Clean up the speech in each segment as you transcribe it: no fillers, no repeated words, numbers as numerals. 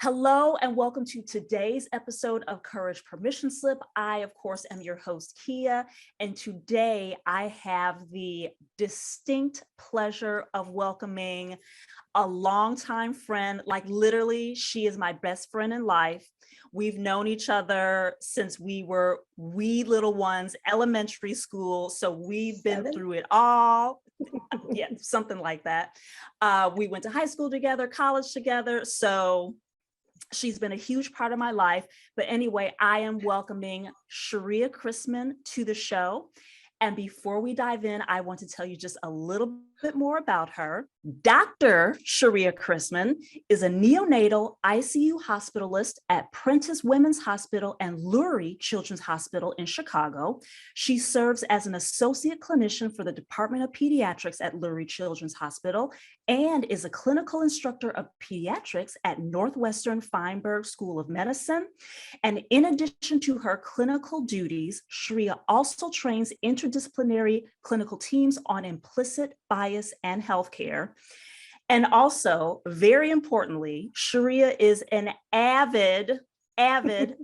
Hello and welcome to today's episode of Courage Permission Slip. I, of course, am your host, Kia, and today I have the distinct pleasure of welcoming a longtime friend. Like literally, she is my best friend in life. We've known each other since we were wee little ones, elementary school. So we've been through it all. Yeah, something like that. We went to high school together, college together. So she's been a huge part of my life. But anyway, I am welcoming Chariya Christmon to the show. And before we dive in, I want to tell you just a little bit more about her. Dr. Chariya Christmon is a neonatal ICU hospitalist at Prentice Women's Hospital and Lurie Children's Hospital in Chicago. She serves as an Associate Clinician for the Department of Pediatrics at Lurie Children's Hospital and is a Clinical Instructor of Pediatrics at Northwestern Feinberg School of Medicine. And in addition to her clinical duties, Chariya also trains interdisciplinary clinical teams on implicit bias and healthcare. And also, very importantly, Chariya is an avid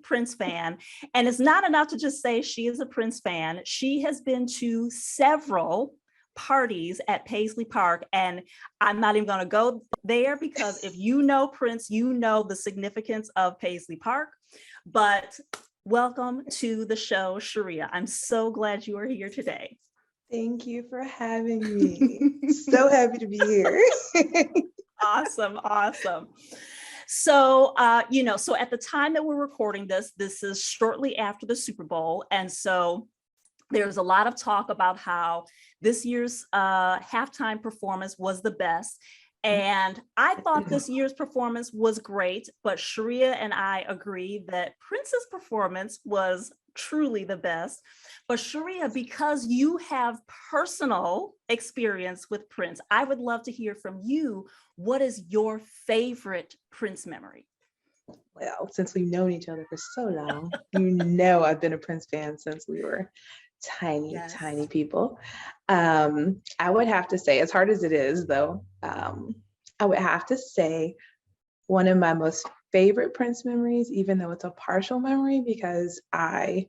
Prince fan. And it's not enough to just say she is a Prince fan. She has been to several parties at Paisley Park. And I'm not even going to go there because if you know Prince, you know the significance of Paisley Park. But welcome to the show, Chariya. I'm so glad you are here today. Thank you for having me. So happy to be here. Awesome. So, so at the time that we're recording this is shortly after the Super Bowl. And so there's a lot of talk about how this year's halftime performance was the best. And I thought this year's performance was great, but Chariya and I agree that Prince's performance was truly the best. But Chariya, because you have personal experience with Prince, I would love to hear from you. What is your favorite Prince memory? Well, since we've known each other for so long, you know I've been a Prince fan since we were tiny people. I would have to say, as hard as it is though, I would have to say one of my most favorite Prince memories, even though it's a partial memory, because I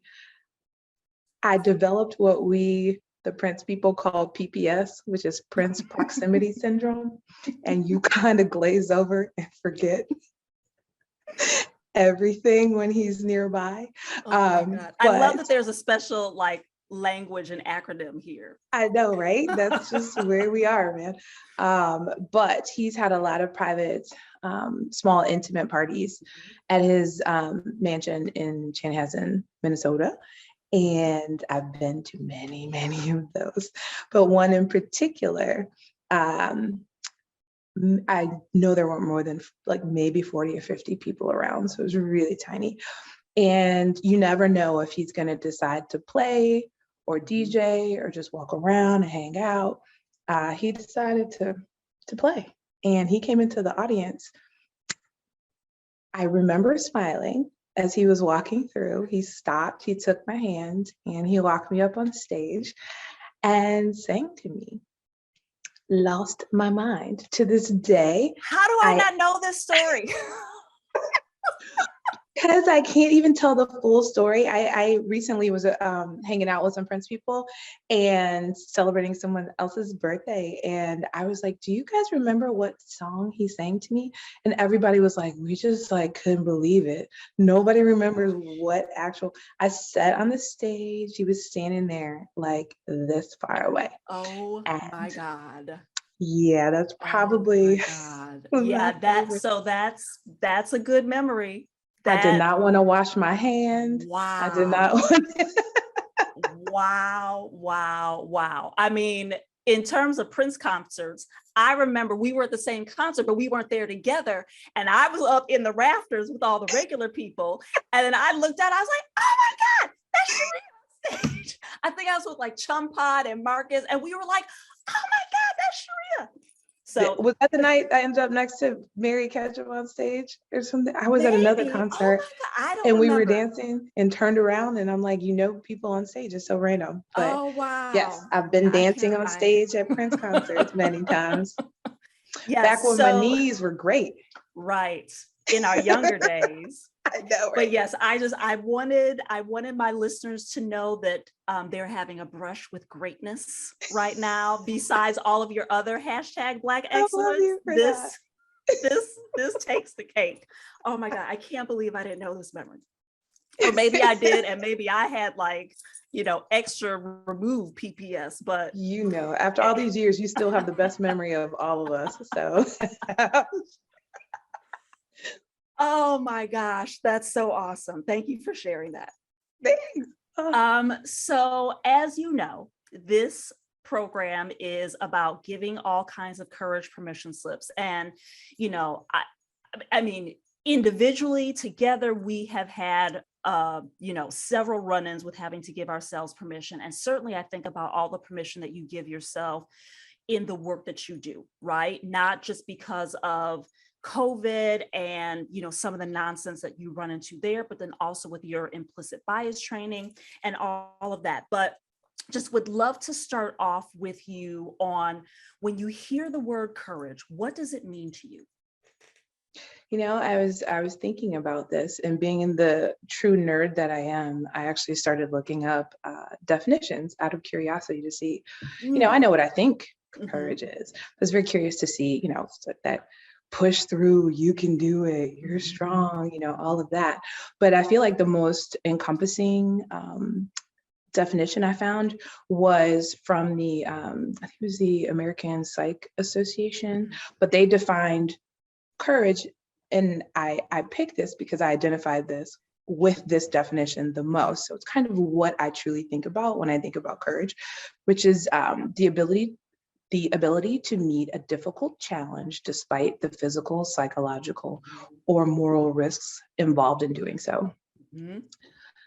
developed what the Prince people call PPS, which is Prince Proximity Syndrome, and you kind of glaze over and forget everything when he's nearby. Oh my God. I love that there's a special language and acronym here. I know, right? That's just where we are, man. But he's had a lot of private, small, intimate parties at his mansion in Chanhassen, Minnesota. And I've been to many of those. But one in particular, I know there weren't more than maybe 40 or 50 people around. So it was really tiny. And you never know if he's going to decide to play or DJ or just walk around and hang out. He decided to play, and he came into the audience. I remember smiling as he was walking through. He stopped, he took my hand, and he walked me up on stage and sang to me. Lost my mind to this day. How do I not know this story? Because I can't even tell the full story. I recently was hanging out with some Prince people and celebrating someone else's birthday. And I was like, do you guys remember what song he sang to me? And everybody was like, we just couldn't believe it. Nobody remembers what I sat on the stage. He was standing there this far away. Oh my God. Yeah, that's probably. Oh my God. Yeah, that's a good memory. I did not want to wash my hands. Wow. I did not want to. Wow. I mean, in terms of Prince concerts, I remember we were at the same concert, but we weren't there together. And I was up in the rafters with all the regular people. And then I looked out, I was like, oh my God, that's Chariya on stage. I think I was with Chum Pod and Marcus. And we were like, oh my God, that's Chariya. So was that the night I ended up next to Mary Ketchum on stage or something? I was at another concert and we were dancing and turned around and I'm like, people on stage is so random. But oh wow. Yes, I've been dancing on stage at Prince concerts many times. Yes, back when my knees were great. Right. in our younger days. I know, right? But yes, I wanted my listeners to know that they're having a brush with greatness right now. Besides all of your other hashtag Black I love excellence, you for that. this takes the cake. Oh my God, I can't believe I didn't know this memory. Or maybe I did, and maybe I had like, extra removed PPS, but After all these years, you still have the best memory of all of us. So oh my gosh, that's so awesome. Thank you for sharing that. thanks. So as you know, this program is about giving all kinds of courage permission slips. And, I mean, individually, together, we have had, several run-ins with having to give ourselves permission. And certainly I think about all the permission that you give yourself in the work that you do, right? Not just because of COVID and, some of the nonsense that you run into there, but then also with your implicit bias training and all of that. But just would love to start off with you on, when you hear the word courage, what does it mean to you? I was thinking about this, and being in the true nerd that I am, I actually started looking up definitions out of curiosity to see, I know what I think courage is. I was very curious to see, that push through, you can do it, you're strong, all of that. But I feel like the most encompassing definition I found was from the, I think it was the American Psych Association, but they defined courage. And I picked this because I identified this with this definition the most. So it's kind of what I truly think about when I think about courage, which is the ability to meet a difficult challenge despite the physical, psychological, or moral risks involved in doing so. Mm-hmm.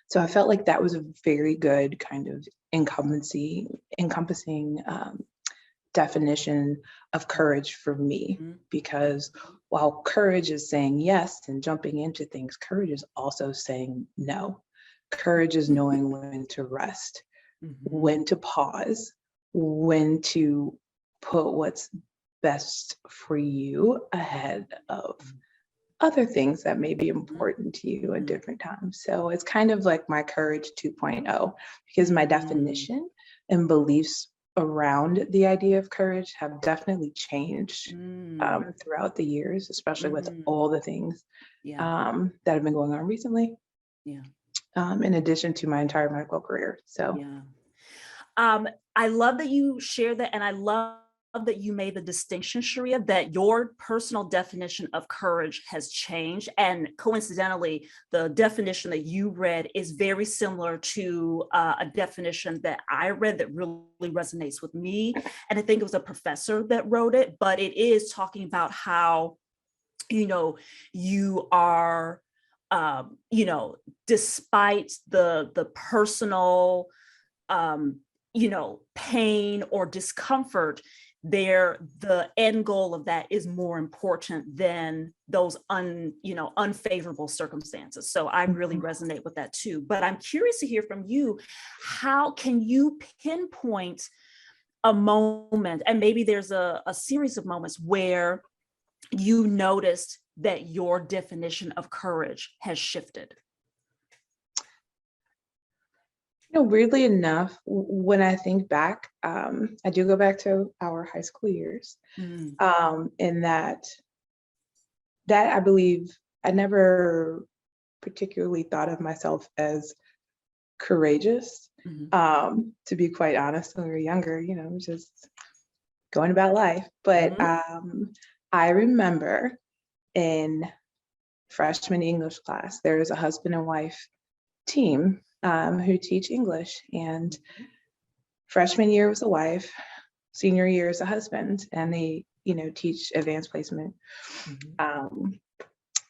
So I felt like that was a very good kind of encompassing definition of courage for me, because while courage is saying yes and jumping into things, courage is also saying no. Courage is knowing when to rest, when to pause, when to put what's best for you ahead of other things that may be important to you at different times. So it's kind of like my courage 2.0, because my definition and beliefs around the idea of courage have definitely changed throughout the years, especially with all the things that have been going on recently. In addition to my entire medical career. So I love that you shared that, and I love that you made the distinction, Chariya, that your personal definition of courage has changed. And coincidentally, the definition that you read is very similar to a definition that I read that really resonates with me. And I think it was a professor that wrote it, but it is talking about how, you are, despite the personal, pain or discomfort, the end goal of that is more important than those unfavorable circumstances. So I really resonate with that too. But I'm curious to hear from you, how can you pinpoint a moment, and maybe there's a series of moments where you noticed that your definition of courage has shifted? Weirdly enough, when I think back, I do go back to our high school years, in that I believe I never particularly thought of myself as courageous. To be quite honest, when we were younger, just going about life. But I remember in freshman English class, there was a husband and wife team who teach English, and freshman year was a wife, senior year is a husband, and they, teach advanced placement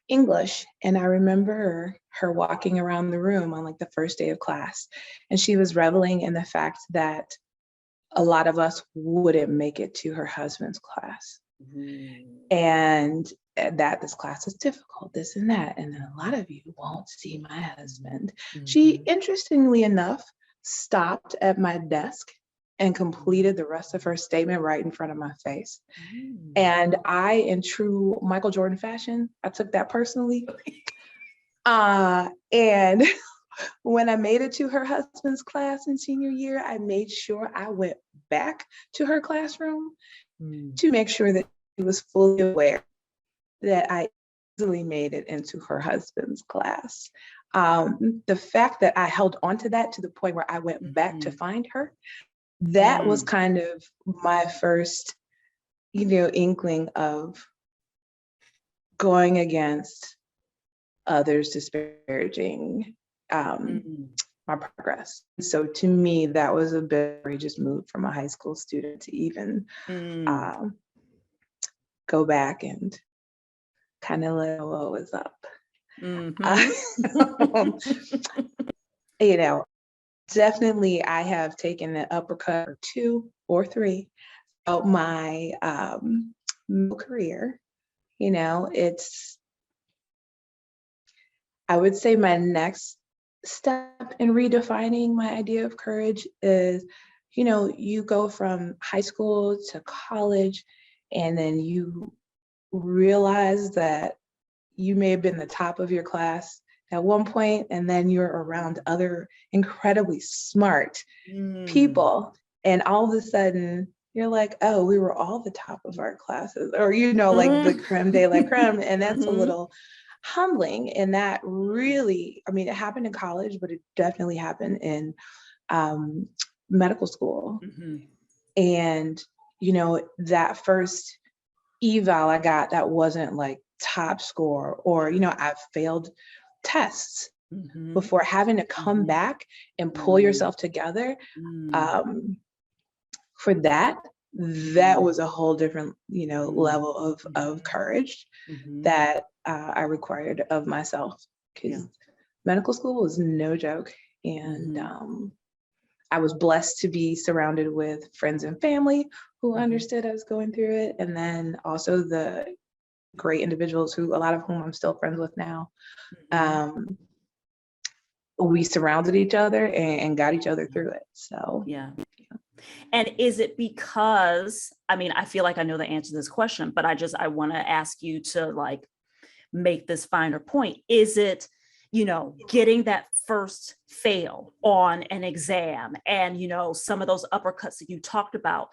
English. And I remember her walking around the room on like the first day of class, and she was reveling in the fact that a lot of us wouldn't make it to her husband's class. And that this class is difficult, this and that, and then a lot of you won't see my husband. She, interestingly enough, stopped at my desk and completed the rest of her statement right in front of my face. Mm. And I, in true Michael Jordan fashion, I took that personally. And when I made it to her husband's class in senior year, I made sure I went back to her classroom to make sure that she was fully aware that I easily made it into her husband's class. The fact that I held on to that to the point where I went back to find her, that was kind of my first, inkling of going against others disparaging my progress. So to me, that was a bit courageous move from a high school student to even go back and kind of let what was up. Definitely I have taken an uppercut or 2 or 3 throughout my career. I would say my next step in redefining my idea of courage is, you go from high school to college, and then you realize that you may have been the top of your class at one point, and then you're around other incredibly smart people. And all of a sudden you're like, oh, we were all the top of our classes, or, like the creme de la creme. And that's a little humbling. And that really, it happened in college, but it definitely happened in medical school. And, that first eval I got, that wasn't like top score, or, I've failed tests before, having to come back and pull yourself together. For that was a whole different, level of courage that I required of myself, because medical school was no joke. And I was blessed to be surrounded with friends and family who understood I was going through it. And then also the great individuals a lot of whom I'm still friends with now. We surrounded each other and got each other through it. So yeah. And is it because, I feel like I know the answer to this question, but I want to ask you to make this finer point. Is it, getting that first fail on an exam and, some of those uppercuts that you talked about,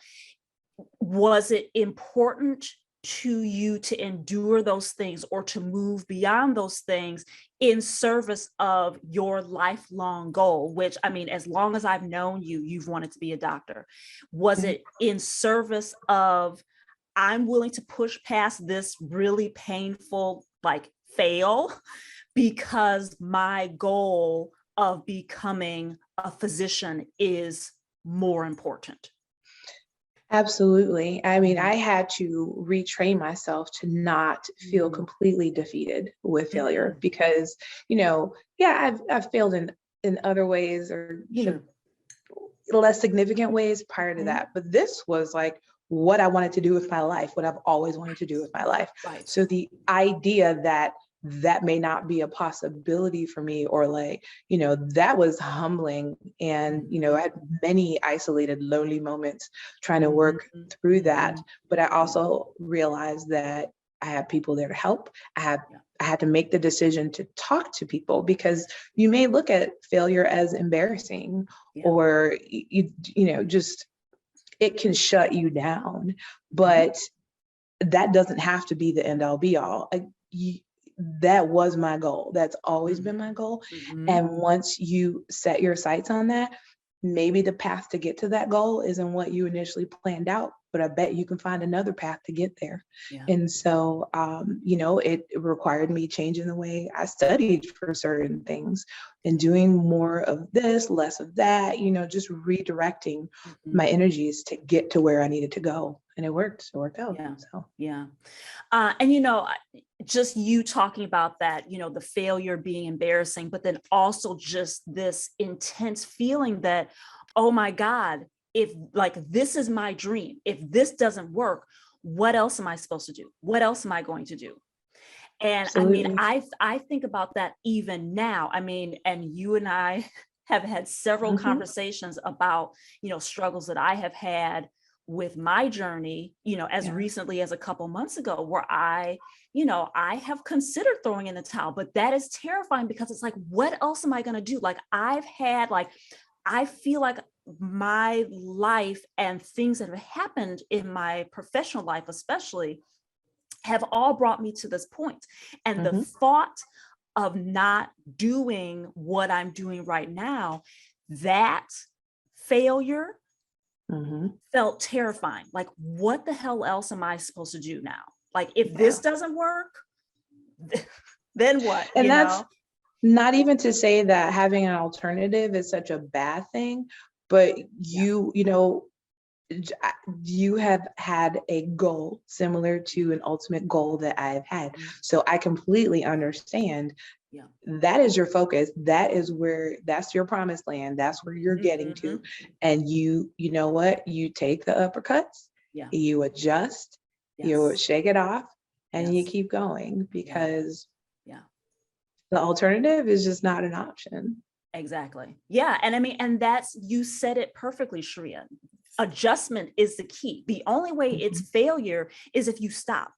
was it important to you to endure those things or to move beyond those things in service of your lifelong goal, which, as long as I've known you, you've wanted to be a doctor? Was it in service of, I'm willing to push past this really painful fail because my goal of becoming a physician is more important? Absolutely. I had to retrain myself to not feel completely defeated with failure, because, I've failed in other ways, or, less significant ways prior to that. But this was what I wanted to do with my life, what I've always wanted to do with my life. Right. So the idea that may not be a possibility for me, or that was humbling. And, I had many isolated, lonely moments trying to work through that. But I also realized that I had people there to help. I had to make the decision to talk to people, because you may look at failure as embarrassing, or, just, it can shut you down, but that doesn't have to be the end all be all. That was my goal. That's always been my goal. And once you set your sights on that, maybe the path to get to that goal isn't what you initially planned out, but I bet you can find another path to get there. And so, it required me changing the way I studied for certain things and doing more of this, less of that, just redirecting my energies to get to where I needed to go. And it worked. It worked out. And, just you talking about that, the failure being embarrassing, but then also just this intense feeling that, oh my God, if this is my dream, if this doesn't work, what else am I supposed to do? What else am I going to do? And Absolutely. I think about that even now. And you and I have had several Mhm. conversations about, struggles that I have had with my journey, as Yeah. recently as a couple months ago, where I have considered throwing in the towel, but that is terrifying because it's like, what else am I going to do? Like I feel like my life and things that have happened in my professional life, especially, have all brought me to this point. And the Mhm. thought of not doing what I'm doing right now, that failure Mhm. felt terrifying. Like, what the hell else am I supposed to do now? Like, if Yeah. this doesn't work, then what, And that's not even to say that having an alternative is such a bad thing, but Yeah. you have had a goal similar to an ultimate goal that I've had. Mhm. So I completely understand. Yeah. That is your focus. That's your promised land. That's where you're getting to. Mhm. And you know what? You take the uppercuts, Yeah. you adjust, you Yes. shake it off, and you Yes. keep going because Yeah. the alternative is just not an option. Exactly. Yeah. And I mean, and you said it perfectly, Chariya. Adjustment is the key. The only way it's Mhm. failure is if you stop.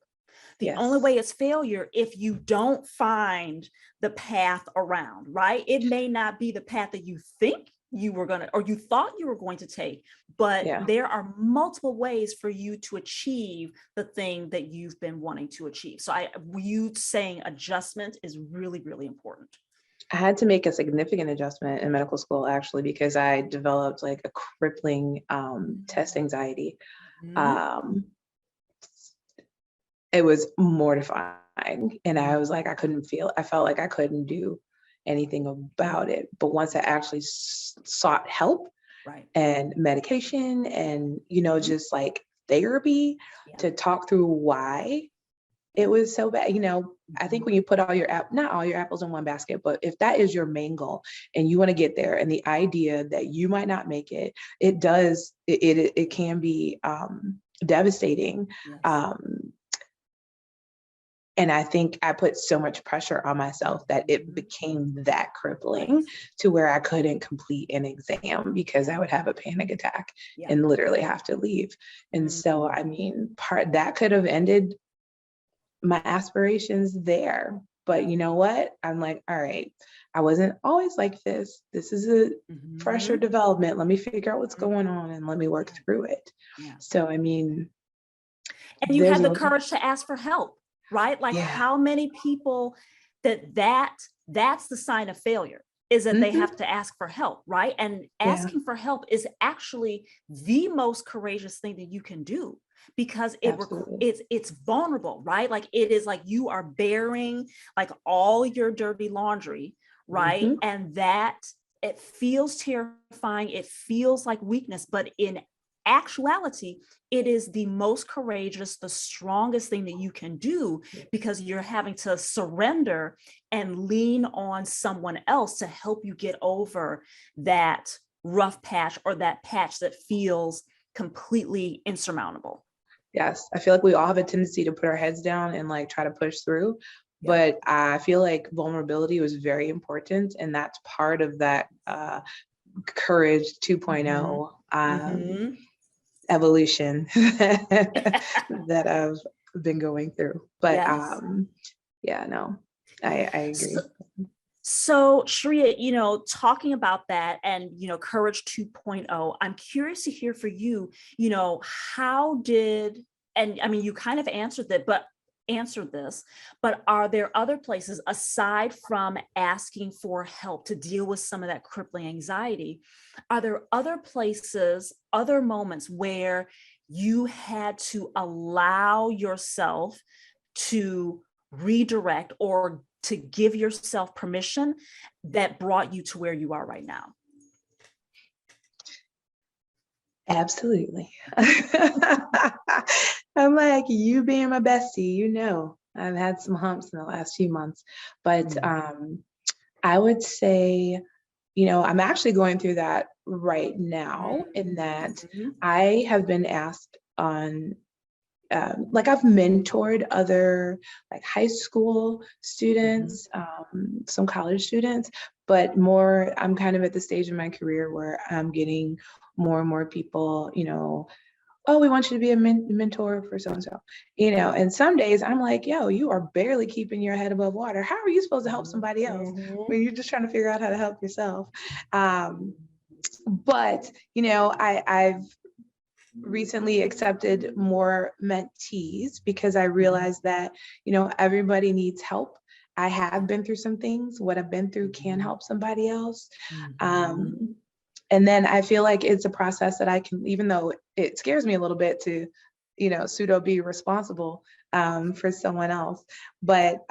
The only Yes. way it's failure if you don't find the path around, right? It may not be the path that you think you were going to, or you thought you were going to take, but Yeah. there are multiple ways for you to achieve the thing that you've been wanting to achieve. So you saying adjustment is really, really important. I had to make a significant adjustment in medical school actually because I developed like a crippling test anxiety. Mhm. Um, it was mortifying. And I was like, I felt like I couldn't do anything about it. But once I actually sought help Right. and medication and, Mhm. just like therapy Yeah. to talk through why it was so bad. I think when you put not all your apples in one basket, but if that is your main goal and you want to get there and the idea that you might not make it, it can be devastating. Yes. And I think I put so much pressure on myself that it Mhm. became that crippling Right. to where I couldn't complete an exam because I would have a panic attack Yeah. and literally have to leave. And so, Mhm. I mean, that could have ended my aspirations there. But Yeah. you know what? I'm like, all right, I wasn't always like this. This is a fresher Mhm. development. Let me figure out what's Mhm. going on and let me work Yeah. through it. Yeah. So, I mean, And you there's had the a, courage to ask for help, right? Like, yeah. how many people that's the sign of failure, is that they Hmm. have to ask for help, right? And Yeah, asking for help is actually the most courageous thing that you can do, because absolutely. it's vulnerable, right? Like, it is like you are bearing like all your dirty laundry, right? Hmm. And that it feels terrifying, it feels like weakness, but in actuality, it is the most courageous, the strongest thing that you can do, because you're having to surrender and lean on someone else to help you get over that rough patch, or that patch that feels completely insurmountable. Yes, I feel like we all have a tendency to put our heads down and like try to push through. Yeah. But I feel like vulnerability was very important. And that's part of that courage 2.0 Mm-hmm. evolution that I've been going through. But Yes. yeah, no, I So, agree. so Chariya, talking about that and, Courage 2.0, I'm curious to hear for you, how did, and I mean, you kind of answered this, but are there other places aside from asking for help to deal with some of that crippling anxiety? Are there other places, other moments where you had to allow yourself to redirect, or to give yourself permission, that brought you to where you are right now? Absolutely. I'm like, you being my bestie, I've had some humps in the last few months, but I would say, I'm actually going through that right now, in that Mhm. I have been asked on like I've mentored other like high school students, some college students, but more, I'm kind of at the stage in my career where I'm getting more and more people, you know, oh, we want you to be a mentor for so-and-so, you know, and some days I'm like, yo, you are barely keeping your head above water. How are you supposed to help somebody else when you're just trying to figure out how to help yourself? But, you know, I've recently accepted more mentees because I realized that, you know, everybody needs help. I have been through some things. What I've been through can help somebody else. And then I feel like it's a process that I can, even though it scares me a little bit to, you know, pseudo be responsible for someone else. But,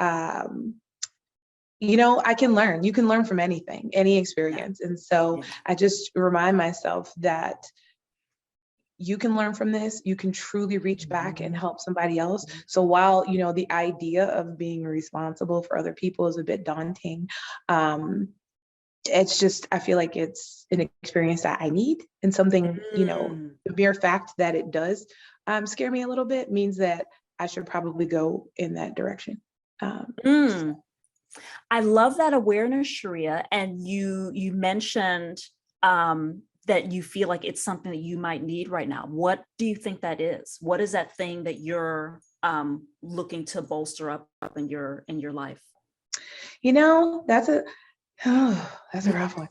you know, I can learn. You can learn from anything, any experience. And so I just remind myself that you can learn from this. You can truly reach back and help somebody else. So while, you know, the idea of being responsible for other people is a bit daunting, it's just, I feel like it's an experience that I need, and something, you know, the mere fact that it does scare me a little bit means that I should probably go in that direction. I love that awareness, Chariya. And you mentioned that you feel like it's something that you might need right now. What do you think that is? What is that thing that you're looking to bolster up in your life? You know, that's a rough one.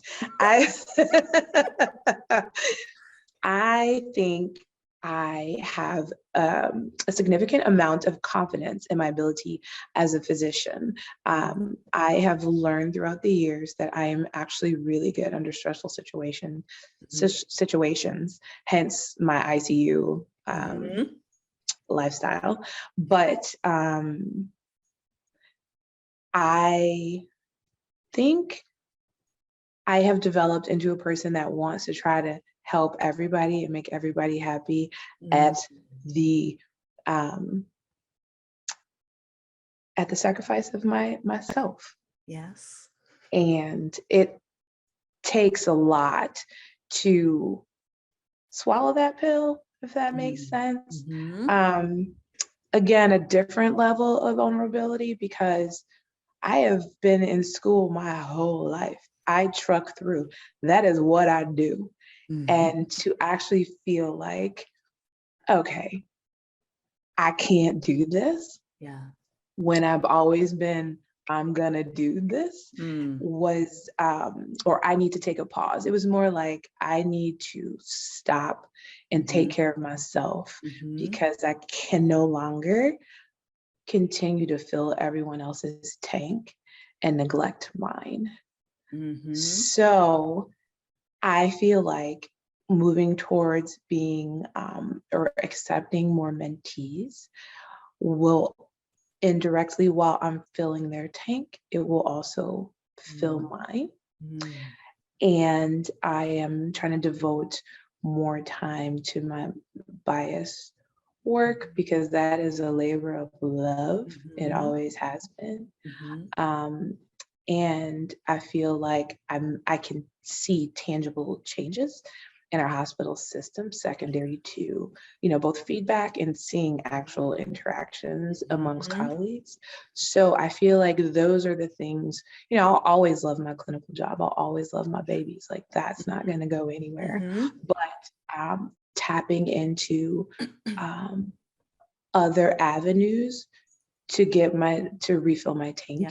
I think I have a significant amount of confidence in my ability as a physician. I have learned throughout the years that I am actually really good under stressful situations, hence my ICU lifestyle. But I think I have developed into a person that wants to try to help everybody and make everybody happy at the sacrifice of myself. Yes. And it takes a lot to swallow that pill, if that makes sense. Again, a different level of vulnerability, because I have been in school my whole life. I truck through. That is what I do. And to actually feel like, okay, I can't do this. When I've always been, I'm gonna do this, was, or I need to take a pause. It was more like, I need to stop and take care of myself, because I can no longer continue to fill everyone else's tank and neglect mine. So I feel like moving towards being or accepting more mentees will indirectly, while I'm filling their tank, it will also fill mine. And I am trying to devote more time to my bias work, because that is a labor of love. It always has been. And I feel like I can see tangible changes in our hospital system secondary to, you know, both feedback and seeing actual interactions amongst colleagues. So I feel like those are the things, you know, I'll always love my clinical job. I'll always love my babies. Like, that's not going to go anywhere. But tapping into other avenues to refill my tank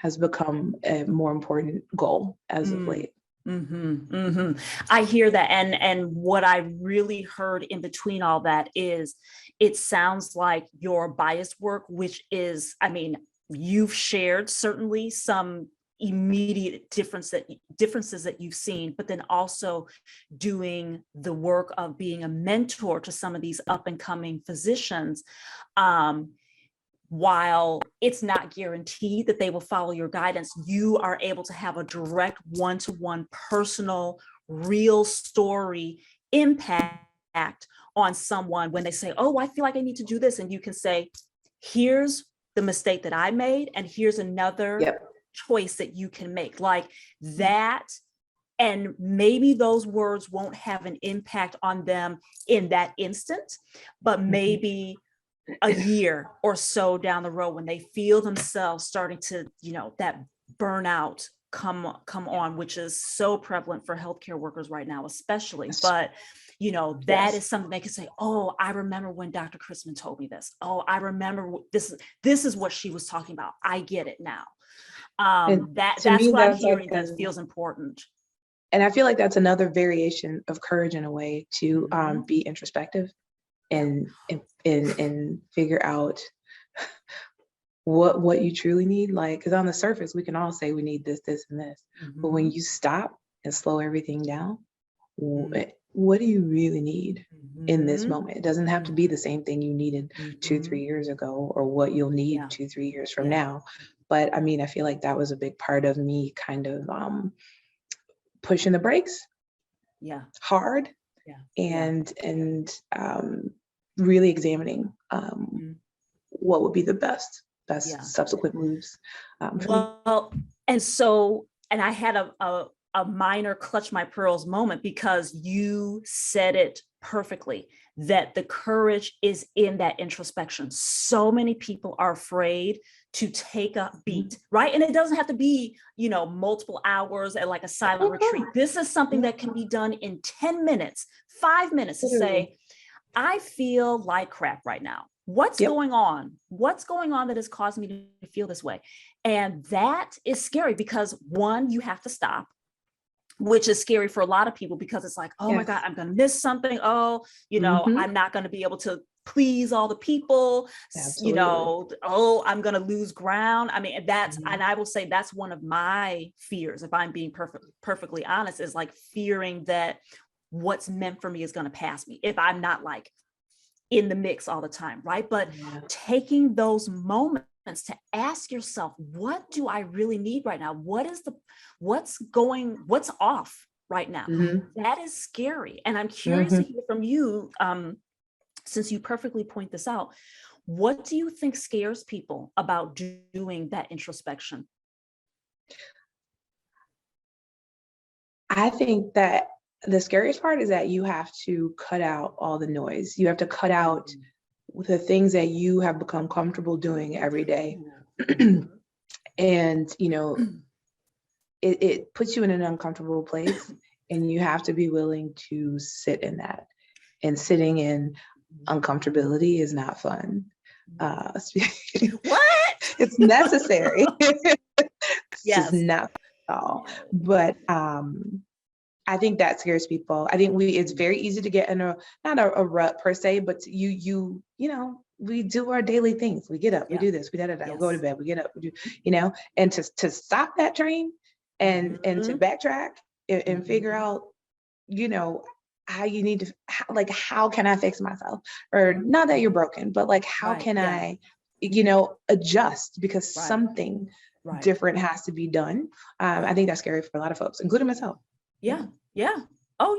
has become a more important goal as of late. I hear that. And what I really heard in between all that is, it sounds like your bias work, which is, I mean, you've shared certainly some immediate differences that you've seen, but then also doing the work of being a mentor to some of these up and coming physicians. While it's not guaranteed that they will follow your guidance, you are able to have a direct one-to-one personal, real story impact on someone when they say, oh, I feel like I need to do this. And you can say, here's the mistake that I made, and here's another choice that you can make. Like that And maybe those words won't have an impact on them in that instant, but maybe a year or so down the road when they feel themselves starting to, that burnout come on, which is so prevalent for healthcare workers right now, especially. But that is something they can say, oh, I remember when Dr. Christmon told me this. Oh, I remember this is what she was talking about. I get it now. That's what I'm hearing that feels important. And I feel like that's another variation of courage in a way to be introspective and figure out what you truly need. Like, because on the surface, we can all say we need this, this, and this. But when you stop and slow everything down, what do you really need in this moment? It doesn't have to be the same thing you needed 2-3 years ago, or what you'll need 2-3 years from now. But I mean, I feel like that was a big part of me kind of pushing the brakes hard and really examining what would be the best subsequent moves. And I had a minor clutch my pearls moment, because you said it perfectly, that the courage is in that introspection. So many people are afraid to take a beat, right? And it doesn't have to be, multiple hours at like a silent retreat. This is something that can be done in 10 minutes, 5 minutes, to say, I feel like crap right now. What's going on? What's going on that has caused me to feel this way? And that is scary, because one, you have to stop, which is scary for a lot of people, because it's like, oh my God, I'm going to miss something. Oh, I'm not going to be able to please all the people. Absolutely. I'm going to lose ground. I mean, and I will say that's one of my fears, if I'm being perfectly honest, is like fearing that what's meant for me is going to pass me if I'm not like in the mix all the time, right? But taking those moments to ask yourself, what do I really need right now? What's off right now? That is scary. And I'm curious to hear from you, since you perfectly point this out, what do you think scares people about doing that introspection? I think that the scariest part is that you have to cut out all the noise. You have to cut out the things that you have become comfortable doing every day. And, it puts you in an uncomfortable place, and you have to be willing to sit in that. And sitting in uncomfortability is not fun. What? It's necessary. It's just not at all. But I think that scares people. I think it's very easy to get in not a rut per se, but we do our daily things. We get up, we do this, we we go to bed, we get up, we do, and to stop that train and to backtrack and figure out, how you need to, how can I fix myself? Or not that you're broken, but like, how can I, adjust, because something different has to be done. I think that's scary for a lot of folks, including myself. Yeah. Oh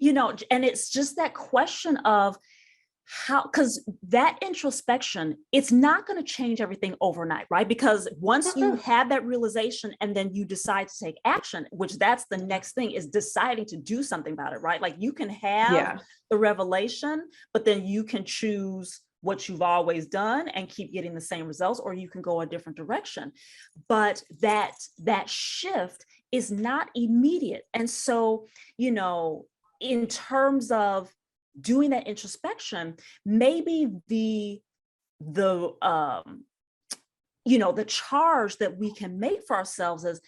yeah. And it's just that question of how, because that introspection, it's not going to change everything overnight, right? Because once you have that realization and then you decide to take action, which that's the next thing, is deciding to do something about it, right? Like you can have the revelation, but then you can choose what you've always done and keep getting the same results, or you can go a different direction. But that shift is not immediate. And so, in terms of doing that introspection, maybe the charge that we can make for ourselves is,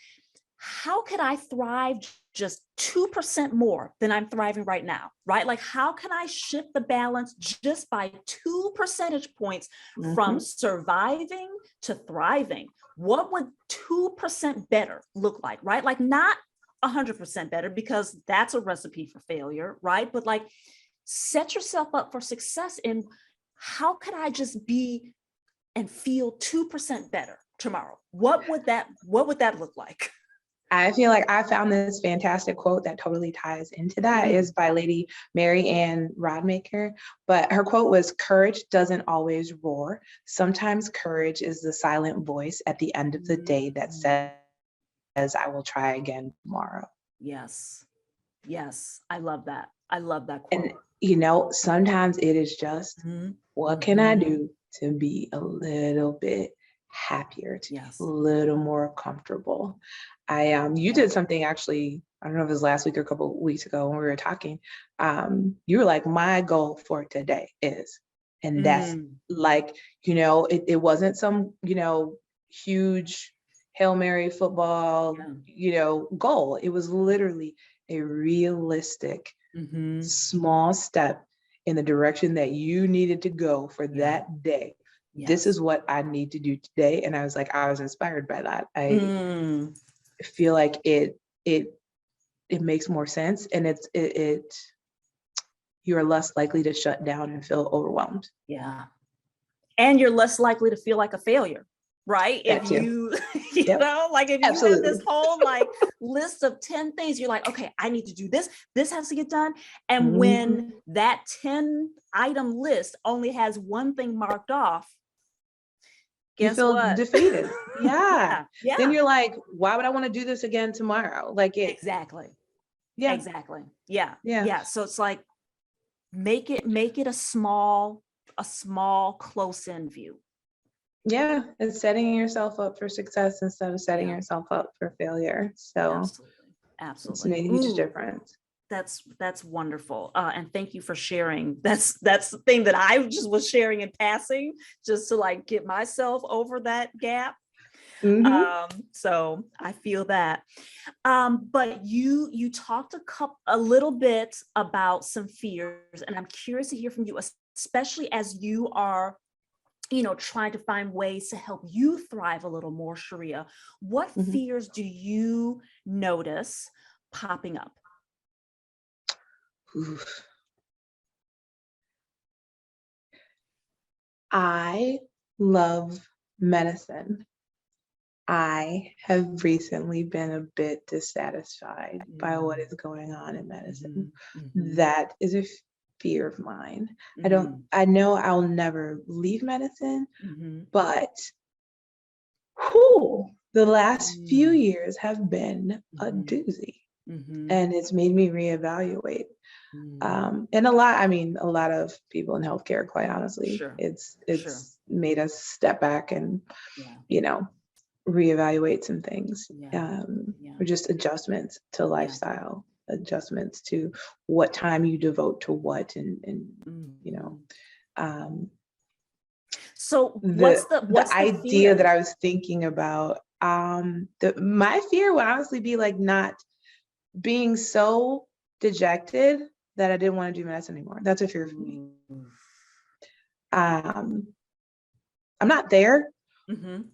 how can I thrive just 2% more than I'm thriving right now, right? Like, how can I shift the balance just by 2 percentage points from surviving to thriving? What would 2% better look like, right? Like, not 100% better, because that's a recipe for failure, right? But like, set yourself up for success in, how could I just be and feel 2% better tomorrow? What would that look like? I feel like I found this fantastic quote that totally ties into that. Is by Lady Mary Ann Rodmaker. But her quote was, "Courage doesn't always roar. Sometimes courage is the silent voice at the end of the day that says, I will try again tomorrow." Yes. Yes. I love that. I love that And, quote. sometimes it is just, Mhm. what can I Mhm. do to be a little bit happier, to be a Yes. little more comfortable? You did something actually, I don't know if it was last week or a couple of weeks ago when we were talking. You were like, my goal for today is, and that's Mm. like, it wasn't some, huge Hail Mary football, Yeah. goal. It was literally a realistic Mhm. small step in the direction that you needed to go for Yeah. that day. This Yes. is what I need to do today. And I was like, I was inspired by that. I Mm. feel like it makes more sense, and you're less likely to shut down and feel overwhelmed. Yeah. And you're less likely to feel like a failure, right? If That too. you, Yep. like if you have this Absolutely. whole list of 10 things, you're like, okay, I need to do this. This has to get done. And Mhm. when that 10 item list only has one thing marked off, You guess feel what? defeated. Yeah. Yeah. Then Yeah. you're like, why would I want to do this again tomorrow? Exactly. Yeah. Exactly. Yeah. Yeah. Yeah. So it's like, make it a small close in view. Yeah, it's setting yourself up for success instead of setting Yeah. yourself up for failure. So Absolutely. it's Absolutely. made a huge Ooh, difference. that's wonderful. And thank you for sharing. That's the thing that I just was sharing in passing, just to get myself over that gap. Mm-hmm. So I feel that. But you talked a little bit about some fears, and I'm curious to hear from you, especially as you are trying to find ways to help you thrive a little more, Chariya. What Mm-hmm. fears do you notice popping up? Oof. I love medicine. I have recently been a bit dissatisfied by what is going on in medicine. Mhm. That is a fear of mine. Mhm. I know I'll never leave medicine, Mhm. but the last few Mhm. years have been a Mhm. doozy, Mhm. and it's made me reevaluate. Mhm. And a lot of people in healthcare, quite honestly, Sure. Sure. it's made us step back and, Yeah. you know, reevaluate some things, Yeah. Yeah. or just adjustments to Yeah. lifestyle, adjustments to what time you devote to what, and you know, Mhm. um, So the what's the idea that fear? I was thinking about, my fear would honestly be like not being so dejected that I didn't want to do medicine anymore. That's a fear for me. Mm. Um, I'm not there, Mhm.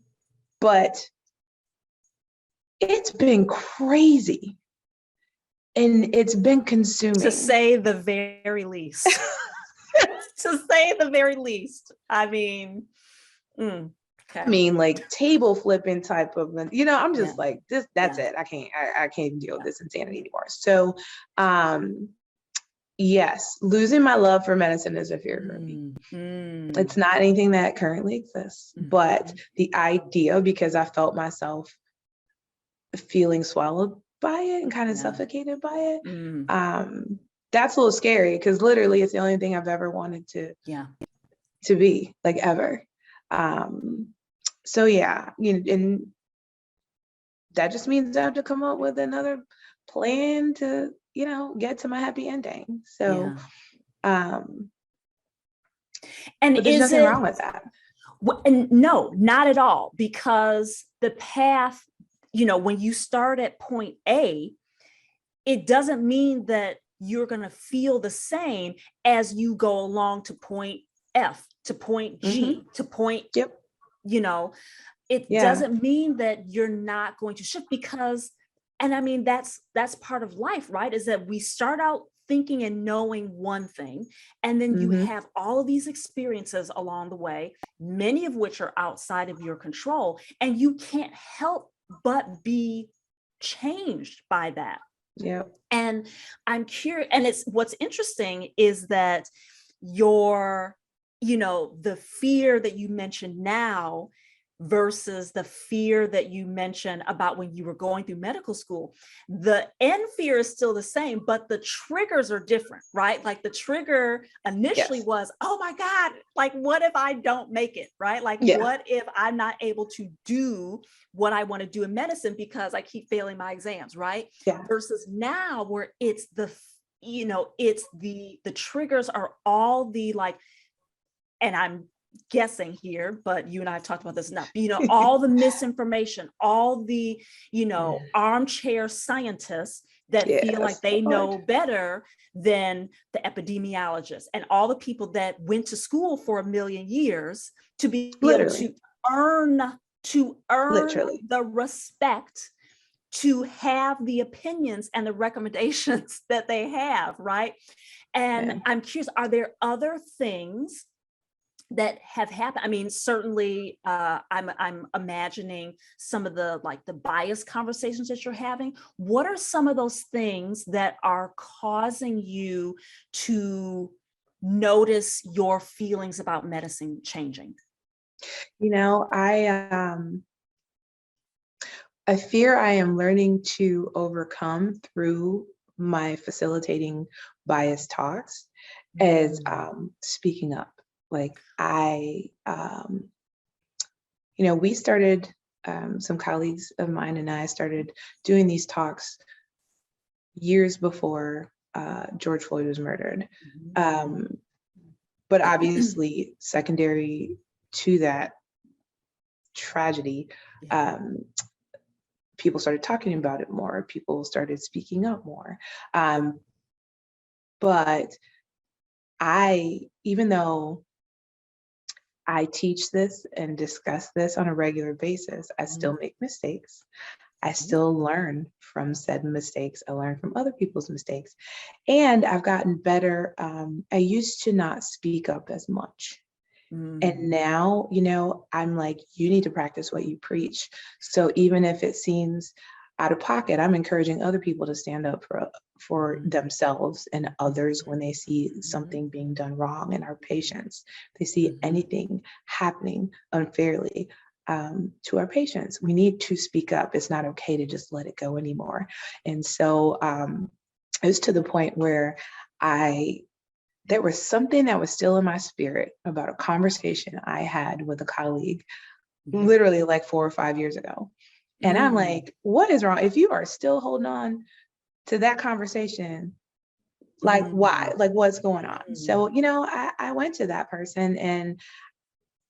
but it's been crazy and it's been To consuming. say the very least. To say the very least. I mean, I okay. mean, like table flipping type of, I'm Yeah. just like this, that's Yeah. it. I can't even deal with Yeah. this insanity anymore. So, yes, losing my love for medicine is a fear for me. It's not anything that currently exists, but Mhm. the idea, because I felt myself feeling swallowed by it and kind of Yeah. suffocated by it, Mm. that's a little scary because literally it's the only thing I've ever wanted Yeah. to be, like, ever. So yeah, and that just means I have to come up with another plan to, get to my happy ending. So, Yeah. um, And but there's is nothing it, wrong with that. and no, not at all, because the path, when you start at point A, it doesn't mean that you're going to feel the same as you go along to point F, to point Mm-hmm. G, to point, Yep. you know, it Yeah. doesn't mean that you're not going to shift, because, and I mean, that's part of life, right? Is that we start out thinking and knowing one thing, and then you Mm-hmm. have all of these experiences along the way, many of which are outside of your control, and you can't help but be changed by that. Yep. And I'm curious, and it's, what's interesting is that your, the fear that you mentioned now versus the fear that you mentioned about when you were going through medical school. The end fear is still the same, but the triggers are different, right? Like the trigger initially was, oh my God, like what if I don't make it, right? Like what if I'm not able to do what I want to do in medicine because I keep failing my exams, right? Versus now where it's the, it's the triggers are all the like, and I'm guessing here, but you and I have talked about this enough, all the misinformation, all the, armchair scientists that feel like they know better than the epidemiologists and all the people that went to school for 1,000,000 years to be able to earn the respect to have the opinions and the recommendations that they have, right? And I'm curious, are there other things that have happened? I mean, certainly I'm imagining some of the bias conversations that you're having. What are some of those things that are causing you to notice your feelings about medicine changing? I fear I am learning to overcome through my facilitating bias talks as speaking up. Like we started, some colleagues of mine and I started doing these talks years before George Floyd was murdered. But obviously secondary to that tragedy, people started talking about it more, people started speaking up more. But even though I teach this and discuss this on a regular basis, I still make mistakes. I still learn from said mistakes. I learn from other people's mistakes. And I've gotten better. I used to not speak up as much. And now, I'm like, you need to practice what you preach. So even if it seems out of pocket, I'm encouraging other people to stand up for themselves and others when they see something being done wrong in our patients. They see anything happening unfairly to our patients. We need to speak up. It's not okay to just let it go anymore. And so it was to the point where there was something that was still in my spirit about a conversation I had with a colleague literally like 4 or 5 years ago. And I'm like, what is wrong? If you are still holding on to that conversation, like why? Like what's going on? So, I went to that person and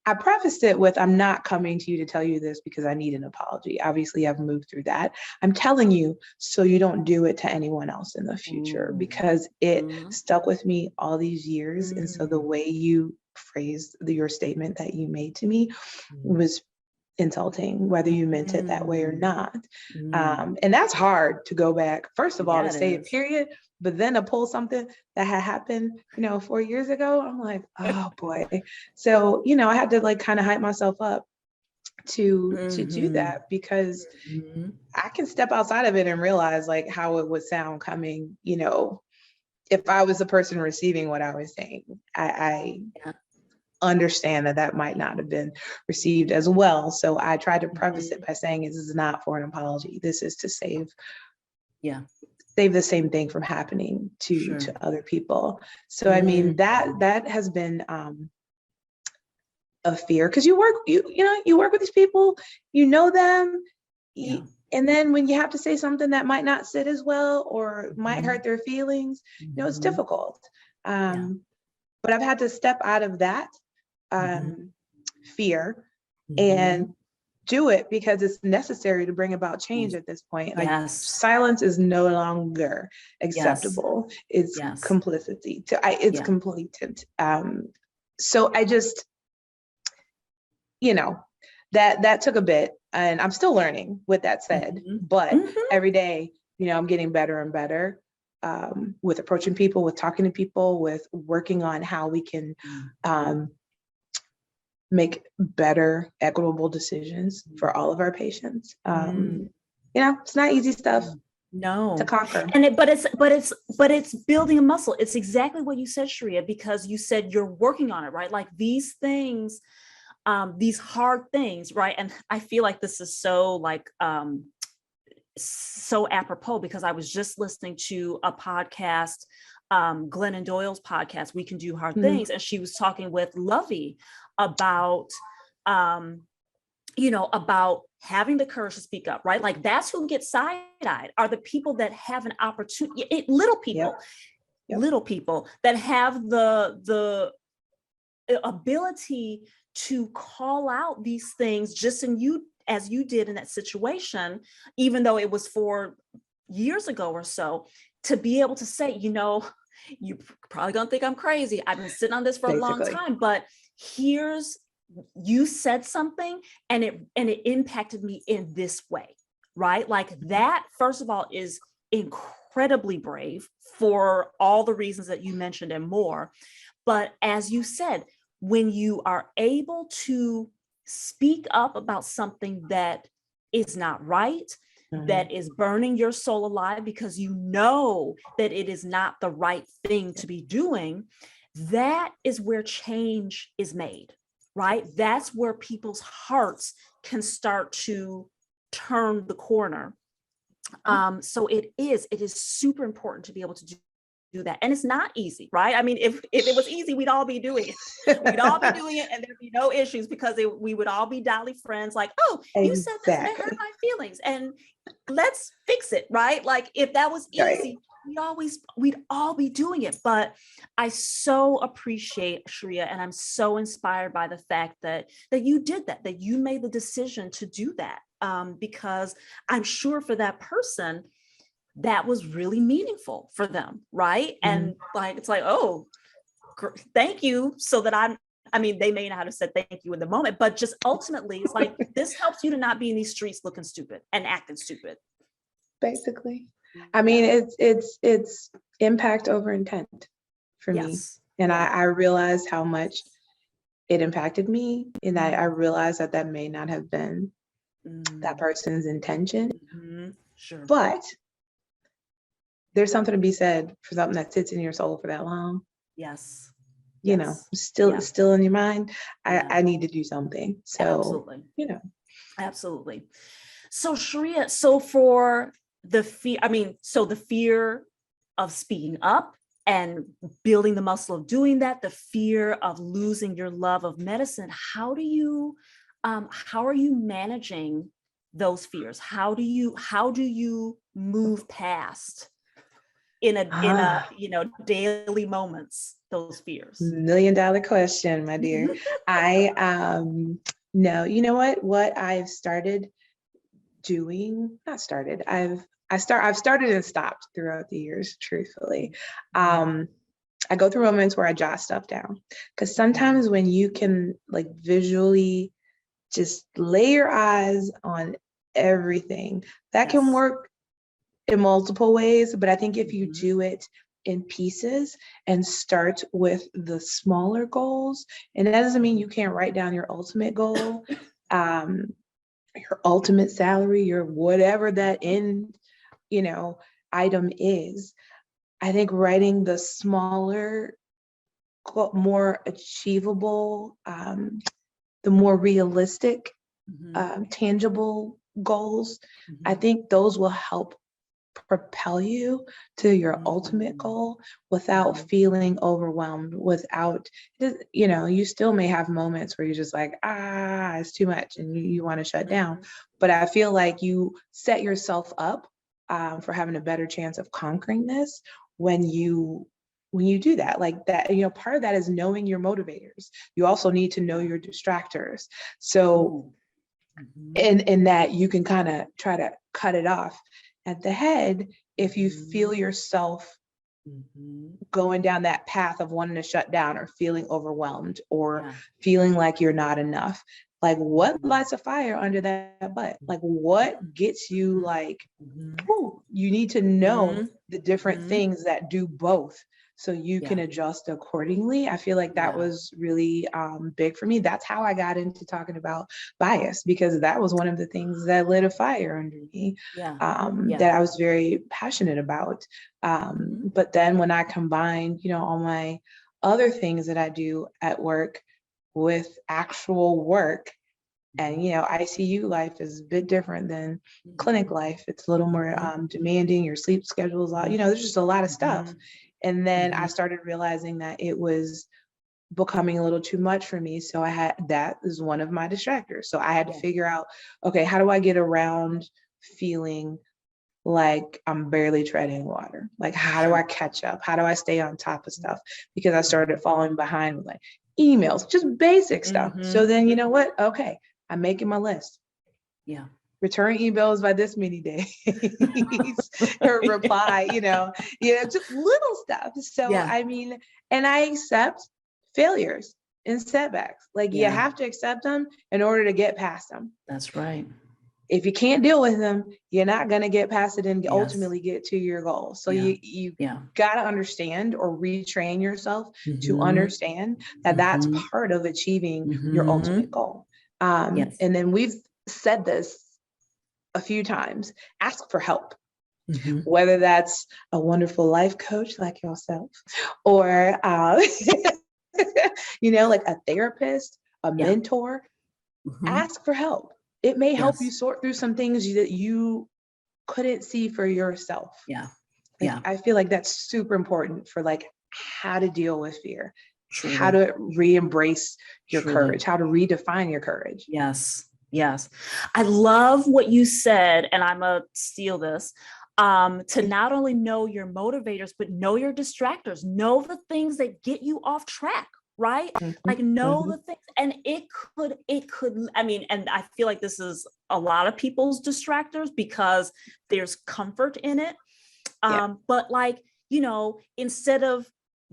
I prefaced it with, I'm not coming to you to tell you this because I need an apology. Obviously, I've moved through that. I'm telling you so you don't do it to anyone else in the future, because it stuck with me all these years. And so the way you phrased your statement that you made to me was insulting, whether you meant it that way or not. And that's hard to go back, first of all, to say it, period, but then to pull something that had happened, 4 years ago. I'm like, oh boy. So, I had to kind of hype myself up to do that, because I can step outside of it and realize how it would sound coming, if I was the person receiving what I was saying. I understand that might not have been received as well. So I tried to preface it by saying, this is not for an apology. This is to save the same thing from happening to other people. So I mean, that has been a fear, because you work with these people, them, and then when you have to say something that might not sit as well or might hurt their feelings, it's difficult. But I've had to step out of that fear and do it because it's necessary to bring about change at this point. Silence is no longer acceptable. It's complicity. It's completed. So I just, that took a bit, and I'm still learning with that said, but every day, I'm getting better and better with approaching people, with talking to people, with working on how we can make better, equitable decisions for all of our patients. It's not easy stuff. To conquer. And but it's building a muscle. It's exactly what you said, Chariya, because you said you're working on it, right? Like these things, these hard things, right? And I feel like this is so like, so apropos, because I was just listening to a podcast, Glennon Doyle's podcast, We Can Do Hard Things. And she was talking with Lovey about, about having the courage to speak up, right? Like that's who gets side-eyed, are the people that have an opportunity, little people, little people that have the ability to call out these things just in you, as you did in that situation, even though it was 4 years ago or so, to be able to say, you probably gonna think I'm crazy. I've been sitting on this for a long time, but you said something and it impacted me in this way, right? Like that, first of all, is incredibly brave for all the reasons that you mentioned and more. But as you said, when you are able to speak up about something that is not right, that is burning your soul alive because you know that it is not the right thing to be doing, that is where change is made, right? That's where people's hearts can start to turn the corner. So it is super important to be able to do that. And it's not easy, right? I mean, if it was easy, we'd all be doing it. We'd all be doing it and there'd be no issues, because we would all be dolly friends, like, oh, you said this and it hurt my feelings and let's fix it, right? Like if that was easy, we'd all be doing it. But I so appreciate, Chariya, and I'm so inspired by the fact that you did that you made the decision to do that, because I'm sure for that person, that was really meaningful for them, right? And like, it's like, oh, thank you. So that I mean, they may not have said thank you in the moment, but just ultimately, it's like, this helps you to not be in these streets looking stupid and acting stupid. Basically. I mean, it's impact over intent for me. And I realized how much it impacted me. And I realized that may not have been that person's intention. Sure. But there's something to be said for something that sits in your soul for that long. Yes. You know, still in your mind. I need to do something. So, absolutely. Absolutely. So Chariya, so for the fear, the fear of speaking up and building the muscle of doing that, the fear of losing your love of medicine, how are you managing those fears? How do you move past in a daily moments, those fears? $1 million question, my dear. No, you know what I've started doing, I've started and stopped throughout the years, truthfully. I go through moments where I jot stuff down, because sometimes when you can like visually just lay your eyes on everything, that can work in multiple ways. But I think if you do it in pieces and start with the smaller goals, and that doesn't mean you can't write down your ultimate goal, your ultimate salary, your whatever that end, item is. I think writing the smaller, more achievable, the more realistic, tangible goals, I think those will help propel you to your ultimate goal without feeling overwhelmed, without, you still may have moments where you're just like, it's too much and you want to shut down. But I feel like you set yourself up for having a better chance of conquering this when you do that. Like that, part of that is knowing your motivators. You also need to know your distractors. So in that you can kind of try to cut it off at the head if you feel yourself going down that path of wanting to shut down or feeling overwhelmed or feeling like you're not enough. Like what lights a fire under that butt? Like what gets you like, ooh, you need to know the different things that do both so you can adjust accordingly. I feel like that was really big for me. That's how I got into talking about bias, because that was one of the things that lit a fire under me that I was very passionate about. But then when I combined, all my other things that I do at work with actual work. And, you know, ICU life is a bit different than clinic life. It's a little more demanding. Your sleep schedule is a lot, you know, there's just a lot of stuff. And then I started realizing that it was becoming a little too much for me. So that is one of my distractors. So I had to figure out, okay, how do I get around feeling like I'm barely treading water? Like, how do I catch up? How do I stay on top of stuff? Because I started falling behind with like emails, just basic stuff. So then, you know what? Okay, I'm making my list. Yeah. Return emails by this many days or reply, just little stuff. So, I mean, and I accept failures and setbacks. Like you have to accept them in order to get past them. That's right. If you can't deal with them, you're not going to get past it and ultimately get to your goal. So you got to understand or retrain yourself to understand that that's part of achieving your ultimate goal. And then we've said this a few times, ask for help, whether that's a wonderful life coach like yourself or, like a therapist, a mentor, ask for help. It may help you sort through some things that you couldn't see for yourself. I feel like that's super important for like how to deal with fear, how to re-embrace your courage, how to redefine your courage. Yes. I love what you said, and I'm going to steal this, to not only know your motivators, but know your distractors, know the things that get you off track, right? Like know the things, and it could, I mean, and I feel like this is a lot of people's distractors because there's comfort in it. But like, instead of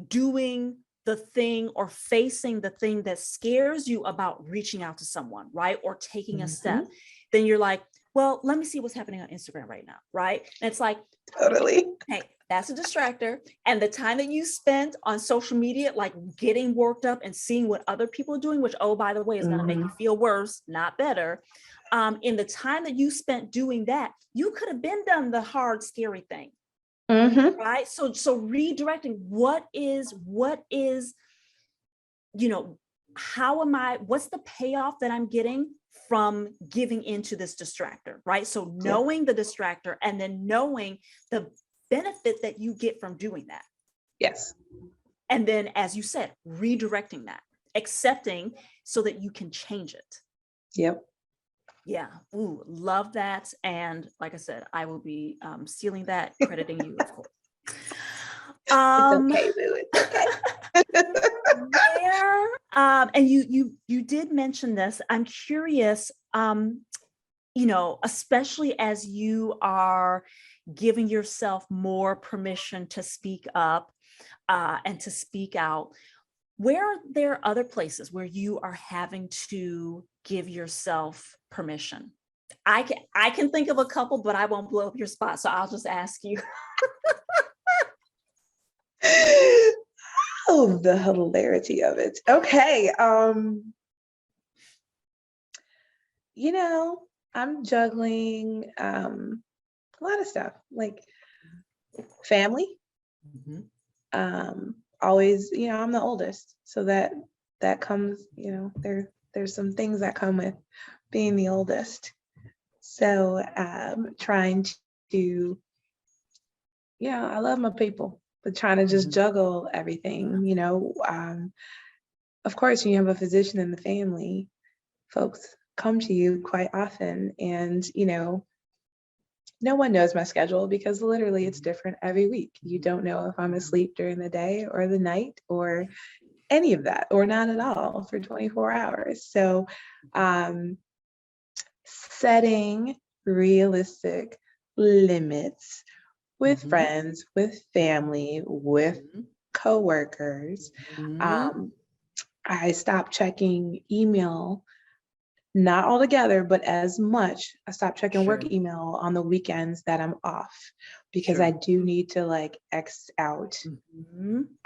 doing the thing or facing the thing that scares you about reaching out to someone, right? Or taking a step, then you're like, well, let me see what's happening on Instagram right now, right? And it's like, totally. Hey, that's a distractor. And the time that you spent on social media, like getting worked up and seeing what other people are doing, which, oh, by the way, is going to make you feel worse, not better. In the time that you spent doing that, you could have been done the hard, scary thing. Right. So redirecting what's the payoff that I'm getting from giving into this distractor, right? So knowing the distractor and then knowing the benefit that you get from doing that. Yes. And then, as you said, redirecting that, accepting so that you can change it. Yep. Yeah. Ooh, love that. And like I said, I will be stealing that, crediting you, of course. It's okay, boo. It's okay. And you did mention this. I'm curious, especially as you are giving yourself more permission to speak up and to speak out, where are there other places where you are having to give yourself permission? I can think of a couple, but I won't blow up your spot. So I'll just ask you. Oh, the hilarity of it. Okay. I'm juggling a lot of stuff, like family. Always, I'm the oldest. So that comes, there's some things that come with being the oldest. So trying to, I love my people, but trying to just juggle everything, of course, when you have a physician in the family, folks come to you quite often, and, no one knows my schedule because literally it's different every week. You don't know if I'm asleep during the day or the night or any of that, or not at all for 24 hours. So setting realistic limits with friends, with family, with coworkers. I stopped checking email, not altogether, but as much. I stopped checking work email on the weekends that I'm off, because I do need to like X out.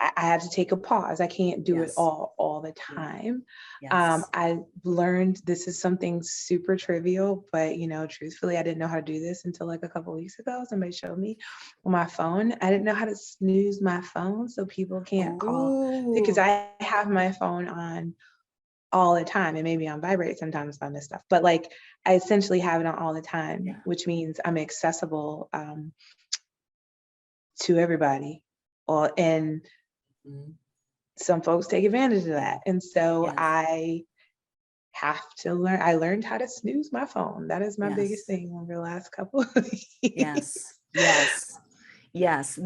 I have to take a pause. I can't do it all the time. I learned this is something super trivial, but truthfully, I didn't know how to do this until like a couple of weeks ago. Somebody showed me on my phone. I didn't know how to snooze my phone so people can't call, because I have my phone on all the time, and maybe on vibrate sometimes if I miss stuff, but like I essentially have it on all the time, Yeah. which means I'm accessible to everybody. And some folks take advantage of that. And so Yes. I have to learn. I learned how to snooze my phone. That is my biggest Yes. thing over the last couple of years. Yes. Yes. Yes.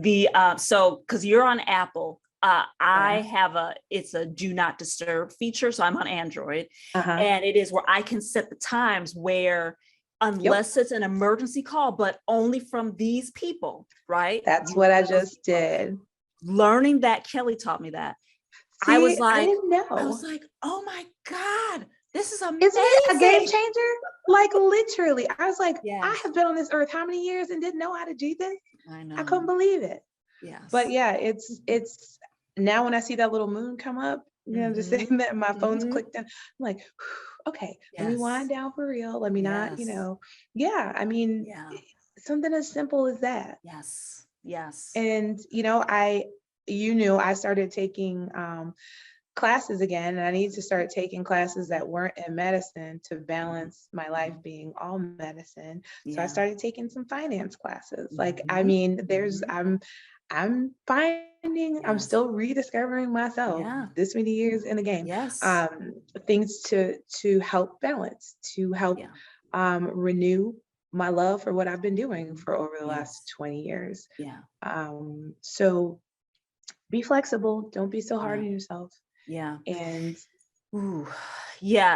So because you're on Apple, I have it's a do not disturb feature. So I'm on Android, and it is where I can set the times where, unless it's an emergency call, but only from these people, right? That's what I just did. Learning that, Kelly taught me that. See, I was like, didn't know. I was like, oh my God, this is amazing. Isn't it a game changer? Like literally, I was like, Yes. I have been on this earth how many years and didn't know how to do this? I know. I couldn't believe it. Yes. But yeah, it's now when I see that little moon come up, you know, just saying that my phone's clicked in, I'm like, okay, let me wind down for real. Let me not, you know, I mean, something as simple as that. Yes. Yes. And, you know, I started taking classes again, and I need to start taking classes that weren't in medicine to balance my life being all medicine. So I started taking some finance classes. Like, I mean, I'm finding, I'm still rediscovering myself this many years in the game. Things to help balance, to help renew my love for what I've been doing for over the last 20 years. So be flexible. Don't be so hard on yourself. And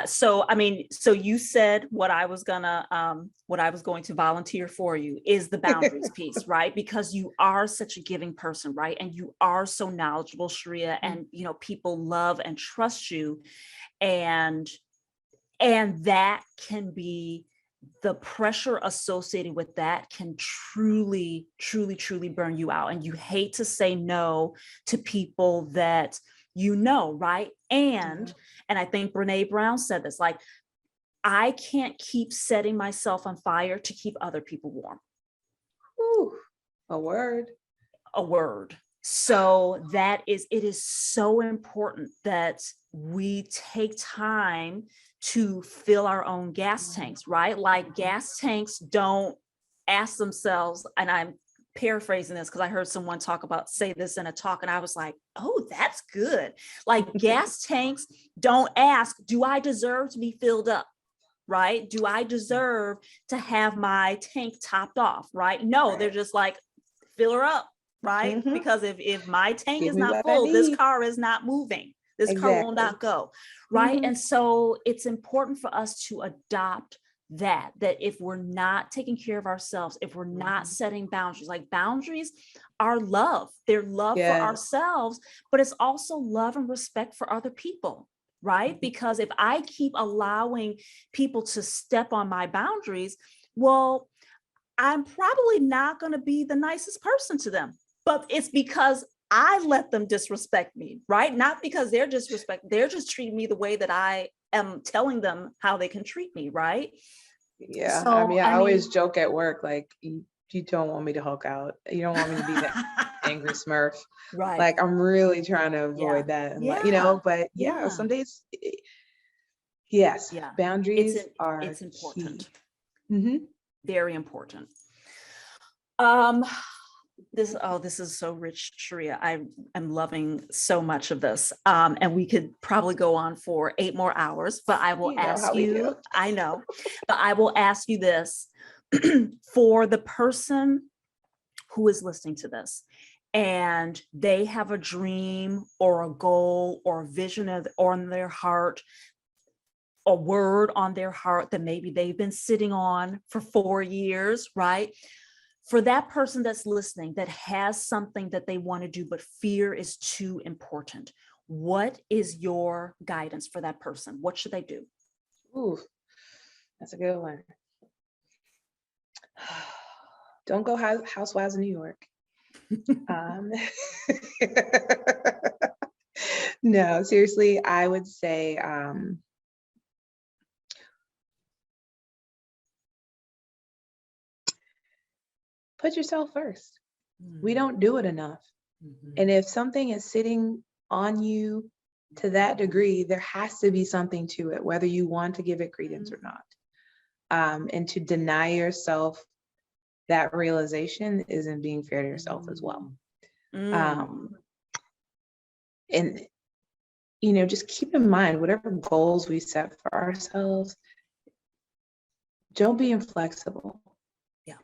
so I mean, so you said what I was going to volunteer for you is the boundaries piece, right? Because you are such a giving person, right? And you are so knowledgeable, Chariya, and you know, people love and trust you, and that can be, the pressure associated with that can truly burn you out, and you hate to say no to people that you know, right? And I think Brene Brown said this, like, I can't keep setting myself on fire to keep other people warm. Ooh, a word. So it is so important that we take time to fill our own gas tanks, right? Like, gas tanks don't ask themselves, and I'm paraphrasing this because I heard someone say this in a talk, and I was like, oh, that's good. Like, gas tanks don't ask, do I deserve to be filled up? Right? Do I deserve to have my tank topped off? Right? No, they're just like, fill her up. Right? Because if my tank is not full, this car is not moving. This car will not go. Right? And so it's important for us to adopt that if we're not taking care of ourselves, if we're not setting boundaries, like, boundaries are love. They're love for ourselves, but it's also love and respect for other people. Right? Because if I keep allowing people to step on my boundaries, well, I'm probably not going to be the nicest person to them. But it's because I let them disrespect me, right? Not because they're they're just treating me the way that I am telling them how they can treat me, right? Yeah. So, I mean, I always joke at work, like, you don't want me to Hulk out. You don't want me to be that angry Smurf. Right. Like, I'm really trying to avoid that. And you know, but some days, boundaries are important. Very important. This is so rich, Chariya. I am loving so much of this. And we could probably go on for 8 more hours, but I will ask you, I know, but I will ask you this for the person who is listening to this, and they have a dream or a goal or a vision on their heart, a word on their heart that maybe they've been sitting on for 4 years, right? For that person that's listening, that has something that they want to do, but fear is too important, what is your guidance for that person? What should they do? Ooh, that's a good one. Don't go Housewives of New York. No, seriously, I would say, put yourself first. We don't do it enough. And if something is sitting on you to that degree, there has to be something to it, whether you want to give it credence or not. And to deny yourself that realization isn't being fair to yourself as well. And, you know, just keep in mind, whatever goals we set for ourselves, don't be inflexible. Yeah.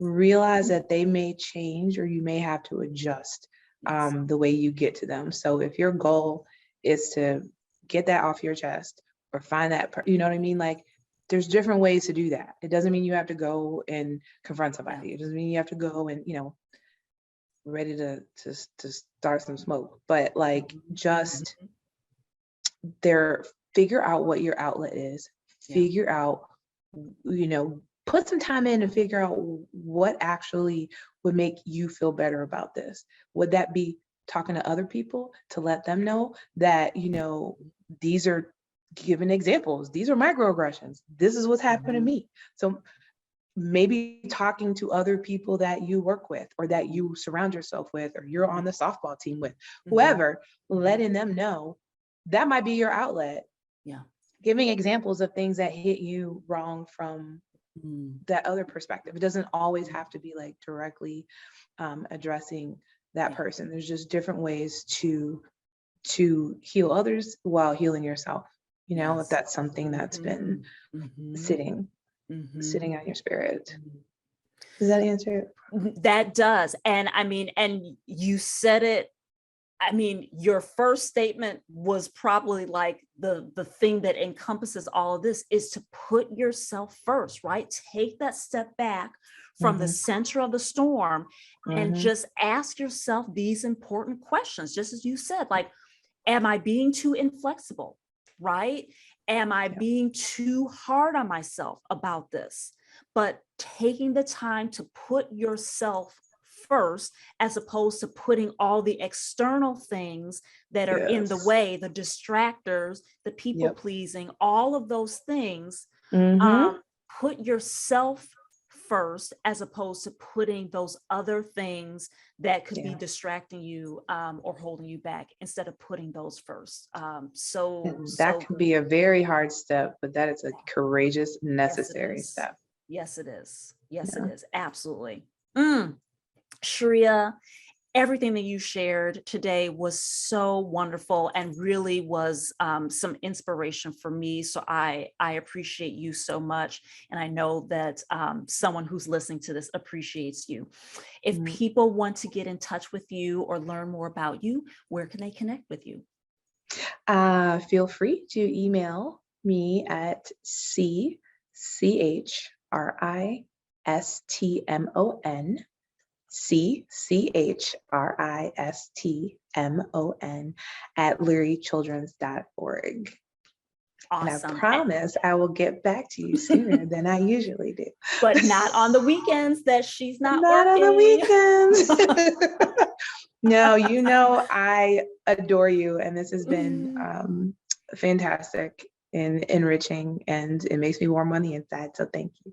Realize that they may change, or you may have to adjust the way you get to them. So if your goal is to get that off your chest or find that, you know what I mean? Like, there's different ways to do that. It doesn't mean you have to go and confront somebody. It doesn't mean you have to go and, you know, ready to start some smoke, but like, just figure out what your outlet is, figure out, you know, put some time in and figure out what actually would make you feel better about this. Would that be talking to other people to let them know that, you know, these are given examples, these are microaggressions, this is what's happened to me. So maybe talking to other people that you work with, or that you surround yourself with, or you're on the softball team with, whoever, letting them know that might be your outlet. Yeah. Giving examples of things that hit you wrong from that other perspective. It doesn't always have to be like directly addressing that person. There's just different ways to heal others while healing yourself. You know, if that's something that's been sitting on your spirit. Does that answer it? That does. And I mean, and you said it, I mean, your first statement was probably like the thing that encompasses all of this, is to put yourself first, right? Take that step back from the center of the storm and just ask yourself these important questions, just as you said, like, am I being too inflexible, right? Am I being too hard on myself about this? But taking the time to put yourself first, as opposed to putting all the external things that are in the way, the distractors, the people pleasing, all of those things, put yourself first, as opposed to putting those other things that could be distracting you or holding you back, instead of putting those first. That could be a very hard step, but that is a courageous, necessary step. Yes, it is. Yes, it is. Absolutely. Chariya, everything that you shared today was so wonderful and really was some inspiration for me. So I appreciate you so much. And I know that someone who's listening to this appreciates you. If people want to get in touch with you or learn more about you, where can they connect with you? Feel free to email me at CHRISTMON@LurieChildren's.org. Awesome. And I promise I will get back to you sooner than I usually do. But not on the weekends that she's not working. On the weekends. No, you know, I adore you, and this has been fantastic and enriching, and it makes me warm on the inside. So thank you.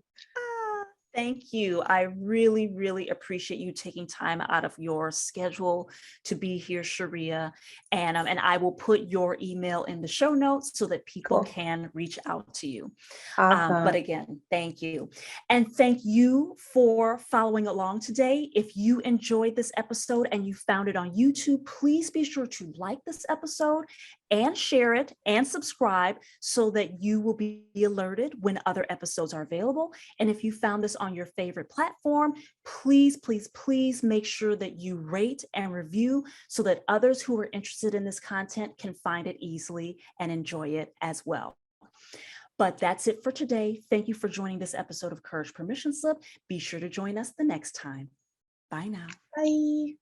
Thank you. I really, really appreciate you taking time out of your schedule to be here, Chariya. And I will put your email in the show notes so that people can reach out to you. Awesome. But again, thank you. And thank you for following along today. If you enjoyed this episode and you found it on YouTube, please be sure to like this episode and share it and subscribe so that you will be alerted when other episodes are available. And if you found this on your favorite platform, please, please, please make sure that you rate and review so that others who are interested in this content can find it easily and enjoy it as well. But that's it for today. Thank you for joining this episode of Courage Permission Slip. Be sure to join us the next time. Bye now. Bye.